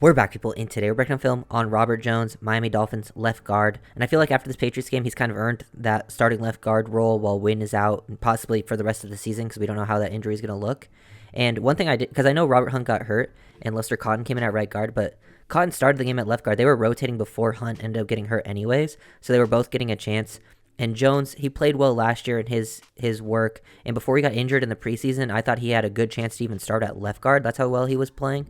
We're back, people, and today we're breaking down film on Robert Jones, Miami Dolphins left guard. And I feel like after this Patriots game, he's kind of earned that starting left guard role while Wynn is out, and possibly for the rest of the season because we don't know how that injury is going to look. And one thing I did, because I know Robert Hunt got hurt and Lester Cotton came in at right guard, but Cotton started the game at left guard. They were rotating before Hunt ended up getting hurt anyways, so they were both getting a chance. And Jones, he played well last year in his work, and before he got injured in the preseason, I thought he had a good chance to even start at left guard. That's how well he was playing,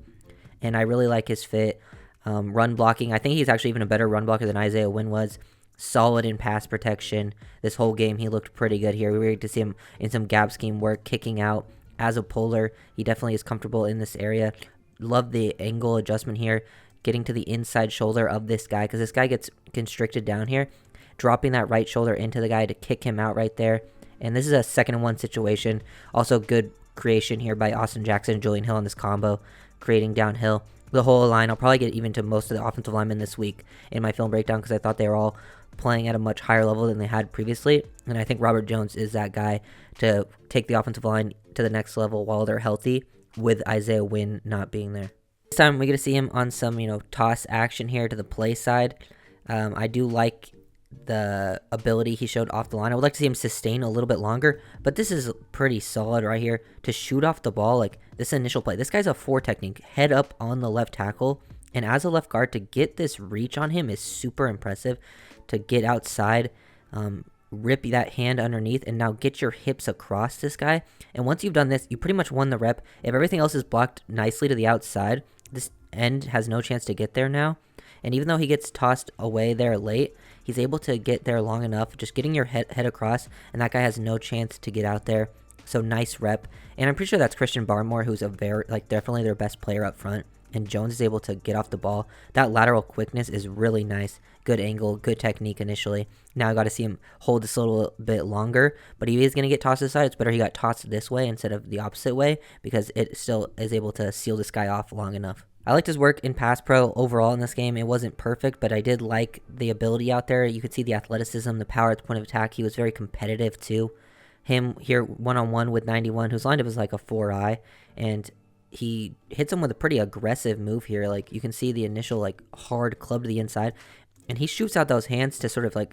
and I really like his fit. Run blocking, I think he's actually even a better run blocker than Isaiah Wynn was. Solid in pass protection. This whole game, he looked pretty good here. We were able to see him in some gap scheme work, kicking out as a puller. He definitely is comfortable in this area. Love the angle adjustment here, getting to the inside shoulder of this guy, because this guy gets constricted down here, dropping that right shoulder into the guy to kick him out right there. And this is a 2nd-and-1 situation. Also good creation here by Austin Jackson and Julian Hill in this combo, creating downhill. The whole line, I'll probably get even to most of the offensive linemen this week in my film breakdown because I thought they were all playing at a much higher level than they had previously. And I think Robert Jones is that guy to take the offensive line to the next level while they're healthy, with Isaiah Wynn not being there. This time we're going to see him on some, toss action here to the play side. I do like the ability he showed off the line. I would like to see him sustain a little bit longer, but this is pretty solid right here to shoot off the ball. Like this initial play, this guy's a 4 technique, head up on the left tackle, and as a left guard, to get this reach on him is super impressive. To get outside, rip that hand underneath, and now get your hips across this guy. And once you've done this, you pretty much won the rep. If everything else is blocked nicely to the outside, this end has no chance to get there now. And even though he gets tossed away there late, he's able to get there long enough, just getting your head across, and that guy has no chance to get out there. So nice rep. And I'm pretty sure that's Christian Barmore, who's definitely their best player up front. And Jones is able to get off the ball. That lateral quickness is really nice. Good angle, good technique initially. Now I got to see him hold this a little bit longer, but he is going to get tossed aside. It's better he got tossed this way instead of the opposite way, because it still is able to seal this guy off long enough. I liked his work in pass pro overall in this game. It wasn't perfect, but I did like the ability out there. You could see the athleticism, the power at the point of attack. He was very competitive too. Him here one-on-one with 91, who's lined up as like a 4-eye, and he hits him with a pretty aggressive move here. Like you can see the initial hard club to the inside, and he shoots out those hands to sort of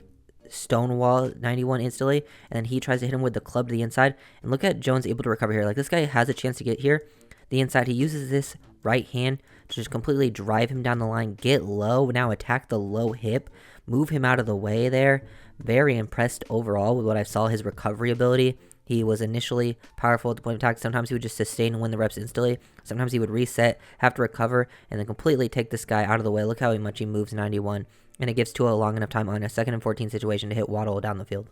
stonewall 91 instantly, and then he tries to hit him with the club to the inside. And look at Jones able to recover here. Like this guy has a chance to get here. The inside, he uses this right hand to just completely drive him down the line, get low, now attack the low hip, move him out of the way there. Very impressed overall with what I saw, his recovery ability. He was initially powerful at the point of attack. Sometimes he would just sustain and win the reps instantly. Sometimes he would reset, have to recover, and then completely take this guy out of the way. Look how much he moves 91. And it gives Tua a long enough time on a 2nd and 14 situation to hit Waddle down the field.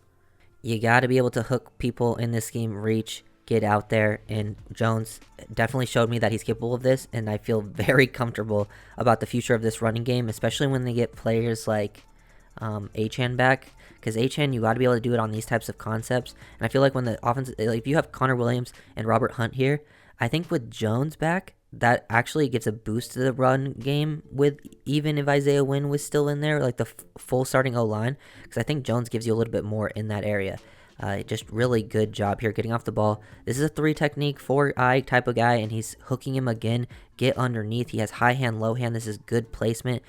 You got to be able to hook people in this scheme, reach, get out there, and Jones definitely showed me that he's capable of this, and I feel very comfortable about the future of this running game, especially when they get players like Achane back, because Achane, you got to be able to do it on these types of concepts. And I feel like when the offense, if you have Connor Williams and Robert Hunt here, I think with Jones back, that actually gives a boost to the run game, with even if Isaiah Wynn was still in there, like the full starting O-line, because I think Jones gives you a little bit more in that area. Just really good job here getting off the ball. This is a 3 technique, 4-eye type of guy, and he's hooking him again. Get underneath. He has high hand, low hand. This is good placement.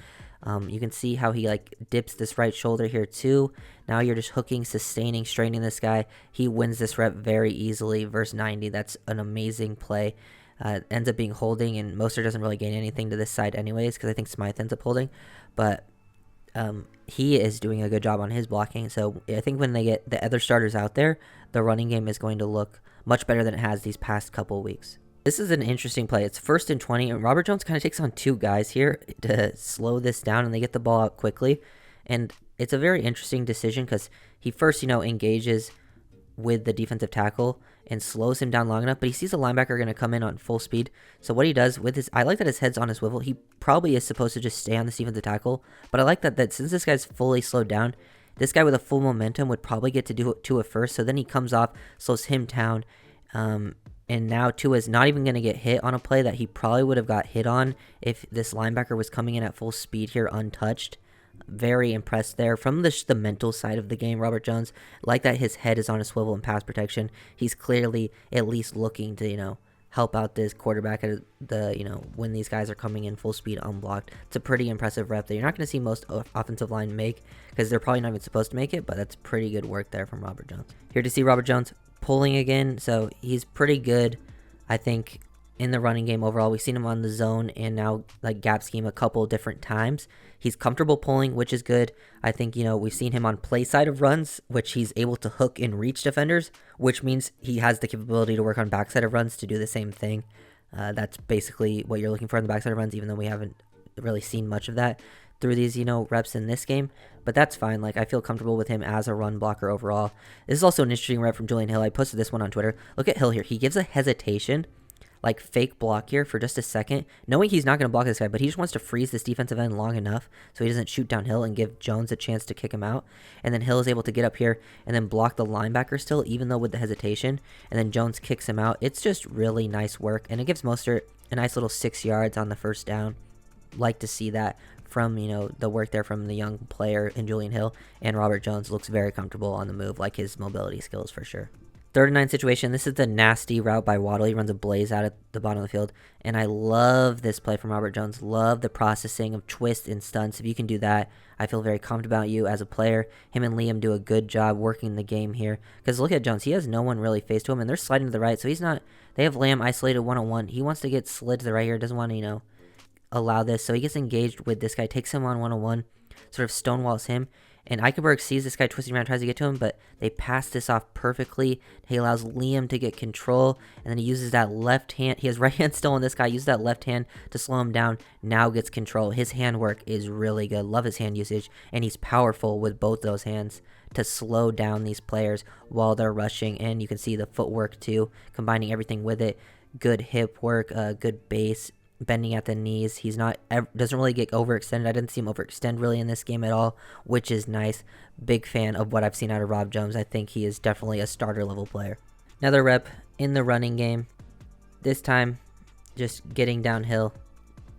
You can see how he dips this right shoulder here too. Now you're just hooking, sustaining, straining this guy. He wins this rep very easily versus 90. That's an amazing play. Ends up being holding, and Mostert doesn't really gain anything to this side anyways, because I think Smythe ends up holding. But he is doing a good job on his blocking. So I think when they get the other starters out there, the running game is going to look much better than it has these past couple weeks. This is an interesting play. It's 1st and 20, and Robert Jones kind of takes on 2 guys here to slow this down, and they get the ball out quickly. And it's a very interesting decision because he first, engages with the defensive tackle and slows him down long enough, but he sees a linebacker going to come in on full speed. So what he does with I like that his head's on his swivel. He probably is supposed to just stay on the defensive tackle, but I like that since this guy's fully slowed down, this guy with a full momentum would probably get to it first. So then he comes off, slows him down, and now Tua is not even going to get hit on a play that he probably would have got hit on if this linebacker was coming in at full speed here untouched. Very impressed there. From the mental side of the game, Robert Jones, like that his head is on a swivel in pass protection. He's clearly at least looking to, help out this quarterback at the, when these guys are coming in full speed unblocked. It's a pretty impressive rep that you're not going to see most offensive line make, because they're probably not even supposed to make it, but that's pretty good work there from Robert Jones. Here to see Robert Jones pulling again, so he's pretty good, I think, in the running game overall. We've seen him on the zone and now like gap scheme a couple different times. He's comfortable pulling, which is good. I think, we've seen him on play side of runs, which he's able to hook and reach defenders, which means he has the capability to work on backside of runs to do the same thing. That's basically what you're looking for in the backside of runs, even though we haven't really seen much of that through these, reps in this game. But that's fine. Like, I feel comfortable with him as a run blocker overall. This is also an interesting rep from Julian Hill. I posted this one on Twitter. Look at Hill here. He gives a hesitation, like fake block here for just a second, knowing he's not going to block this guy, but he just wants to freeze this defensive end long enough so he doesn't shoot downhill and give Jones a chance to kick him out. And then Hill is able to get up here and then block the linebacker still, even though with the hesitation, and then Jones kicks him out. It's just really nice work, and it gives Mostert a nice little 6 yards on the first down. Like to see that from, the work there from the young player in Julian Hill, and Robert Jones looks very comfortable on the move, like his mobility skills for sure. 39 situation. This is the nasty route by Waddle. He runs a blaze out at the bottom of the field. And I love this play from Robert Jones. Love the processing of twists and stunts. If you can do that, I feel very confident about you as a player. Him and Liam do a good job working the game here. Because look at Jones. He has no one really faced to him. And they're sliding to the right. So he's not... They have Lamb isolated one-on-one. He wants to get slid to the right here. Doesn't want to, allow this. So he gets engaged with this guy. Takes him on one-on-one. Sort of stonewalls him. And Eichenberg sees this guy twisting around, tries to get to him, but they pass this off perfectly. He allows Liam to get control, and then he uses that left hand. He has right hand still on this guy. Uses that left hand to slow him down. Now gets control. His hand work is really good. Love his hand usage, and he's powerful with both those hands to slow down these players while they're rushing. And you can see the footwork too, combining everything with it. Good hip work, good base. Bending at the knees. He's not doesn't really get overextended. I didn't see him overextend really in this game at all, which is nice. Big fan of what I've seen out of Rob Jones. I think he is definitely a starter level player. Another rep in the running game. This time, just getting downhill,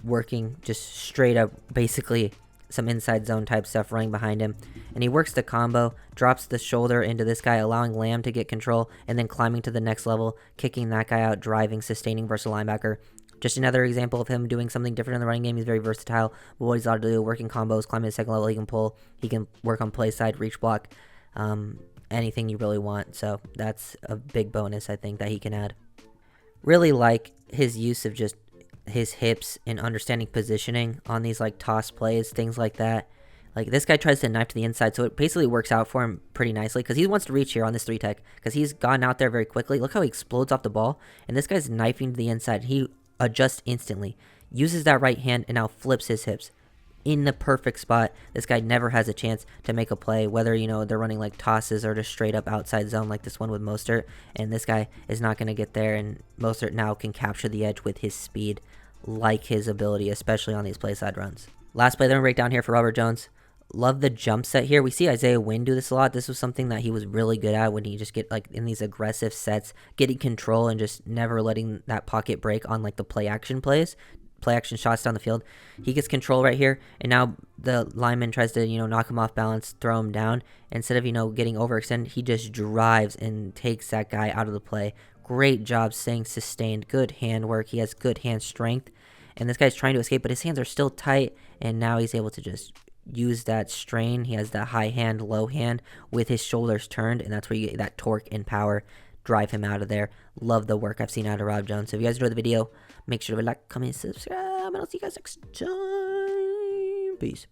working just straight up, basically some inside zone type stuff running behind him. And he works the combo, drops the shoulder into this guy, allowing Lamb to get control, and then climbing to the next level, kicking that guy out, driving, sustaining versatile linebacker. Just another example of him doing something different in the running game. He's very versatile. But what he's allowed to do, working combos, climbing to the second level, he can pull. He can work on play side, reach block, anything you really want. So that's a big bonus, I think, that he can add. Really like his use of just his hips and understanding positioning on these like toss plays, things like that. Like this guy tries to knife to the inside, so it basically works out for him pretty nicely because he wants to reach here on this 3-tech because he's gone out there very quickly. Look how he explodes off the ball, and this guy's knifing to the inside. He adjusts instantly, uses that right hand, and now flips his hips in the perfect spot. This guy never has a chance to make a play, whether, they're running like tosses or just straight up outside zone like this one with Mostert, and this guy is not going to get there, and Mostert now can capture the edge with his speed, like his ability, especially on these play side runs. Last play, then we break down here for Robert Jones. Love the jump set here. We see Isaiah Wynn do this a lot. This was something that he was really good at when he just get like in these aggressive sets, getting control and just never letting that pocket break on like the play action plays, play action shots down the field. He gets control right here, and now the lineman tries to, knock him off balance, throw him down. Instead of, getting overextended, he just drives and takes that guy out of the play. Great job staying sustained. Good hand work. He has good hand strength. And this guy's trying to escape, but his hands are still tight, and now he's able to just use that strain. He has that high hand, low hand with his shoulders turned, and that's where you get that torque and power. Drive him out of there. Love the work I've seen out of Rob Jones. So if you guys enjoyed the video, make sure to like, comment, subscribe, and I'll see you guys next time. Peace.